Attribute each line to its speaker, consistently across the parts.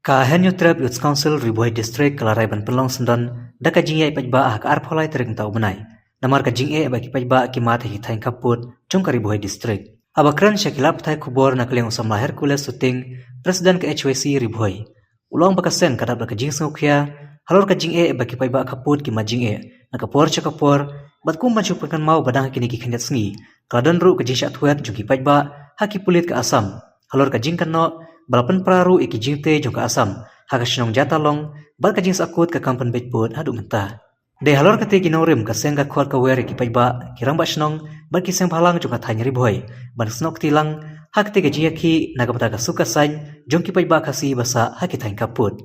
Speaker 1: Kahen Yutrep Youth Council Ribuai District Kelarai Ban Pelong Sendon da kajing ai pajba ak arpholai tering tau benai namar kajing e bagi pajba kimat hi thain kaput chung ka Ribuai District abakran shakilap thai kubor na kaleng usam lahir Hercules Suting Presiden ke HYC Ribuai ulong bakasen kadap da kajing sungkhya halor kajing e bagi pajba kaput kimat jing e na kapor chakapor bat kum manchupakan mau badang kini ki khendet sngi kladan ru kajing shathuat jungki pajba haki pulit ke asam halor kajing kanno balapan peraru iki jingte jongka asam hakasnong jatalong bal kajing sakut ke kampan bejput hadu mentah de halor kate ginorim ka senga khol ka wer iki pajba kirang basnong bal kiseng phalang jongka thany riboy ban snok tilang hakte ke jiaki nagapata ka suka sain jongki pajba kasi basa haki thany kaput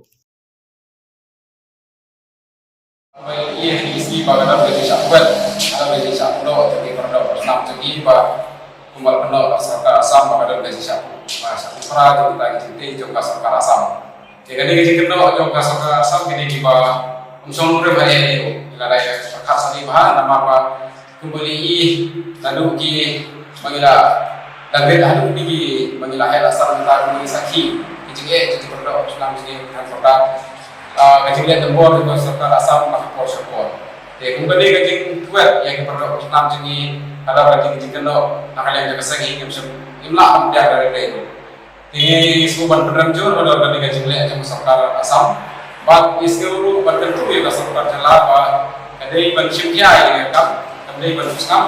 Speaker 2: Ia isi bagana beli sakwet ada beli sakno jadi produk enam jadi ba kumbal kena asal asam bagana beli sakno masa pra kita cintai jongka sarkar asam jadi gaji kena jongka sarkar asam gini di ba umsong nure bahaya itu bila ada sarkar sani bahan nama apa kembali lalu ki mangila dan lalu ki mangila hal asal minta kembali sakhi jadi produk enam jadi produk kajing lihat tembor dengan serta asam pakai por support. Jadi kemudian kajing kuat yang produk enam jenis ada kajing keno nakal yang jaga segi yang bisa imla dia dari itu. Jadi sebuah penerjun pada kajing kajing lihat yang serta asam. Bak istiru bertentu ya serta jelas bah kadai bensim dia ya kan kadai bensim.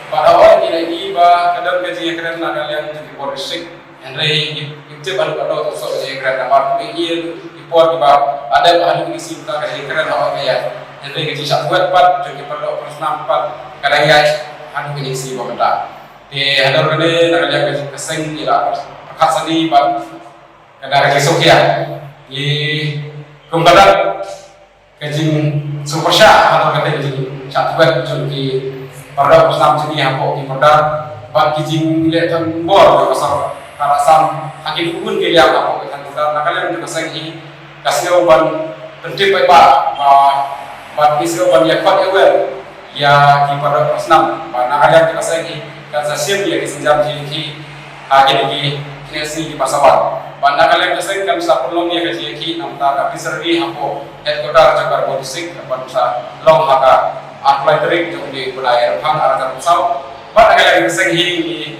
Speaker 2: Pada awal ini bah kadang kajing yang keren nakal yang jadi polisik. Henry itu baru tusuk jadi keren nampak ini import di bawah ada bahan isi kita kaji keren awak kaya jadi kaji sahabat pat jadi perlu persnam pat kadang guys anu isi bawah di hadar kene nak kaji kaji keseng ila pakat sani pat kadang kaji sokia di kumbadan kaji super syak hadar kene kaji sahabat jadi perlu persnam jadi apa di produk pat kaji lihat tembor pasal karasam hakim pun keliang apa kan nak kalian juga keseng kasih oban penting baik pak kisah oban yang kuat awal ya kipada persnam nak kalian juga keseng kan sesiap dia disenjam di agen di kinesi di pasawan nak kalian keseng kan bisa perlu dia kaji nampak tapi seri hampo headquarter Jakarta Bodisik apa bisa long haka apply terik untuk di wilayah Pang arah Pusau nak kalian keseng di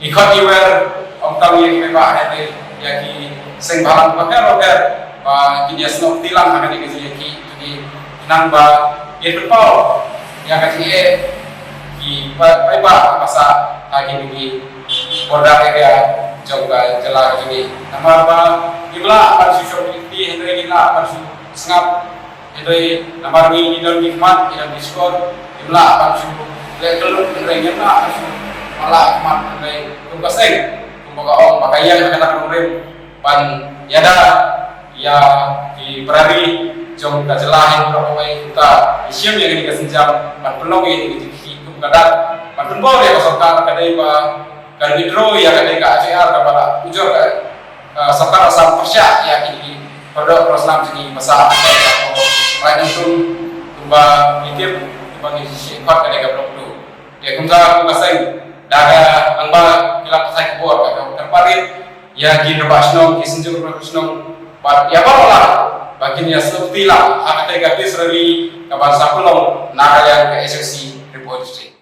Speaker 2: ikut iwer ông tahu yang kita bahas ya ki seng bahan pakai roger kini asnok tilang akan dikasih jadi nang ba dia berpau yang kasih ki apa masa lagi di border area juga jelas jadi nama apa imla akan susuiti Henry imla akan sengap Henry nama ini dan nikmat dan diskon imla akan susu lekel Henry imla akan malah nikmat Henry kumpaseng kumbaga ong pakaian kata kurim pan yada ya di perari jom kajelahin berapa baik kita isyam yang ini kesenjam pan penuh ini di kumpulkan pan penuh ya kosongkan kadai ba kadai hidro ya kadai ka ACR kepada ujur serta asam persyak ya ini produk proslam sini besar lain untuk kumba mikir kumba ngisi kuat kadai ka blok ya kumsa kumbaseng daga angba kilap saya kebor kakak terparit ya gini basnong kisenjur basnong pada ya barulah baginya seperti lah akan tergantung seri kapan sapulong nakal yang ke SSC report.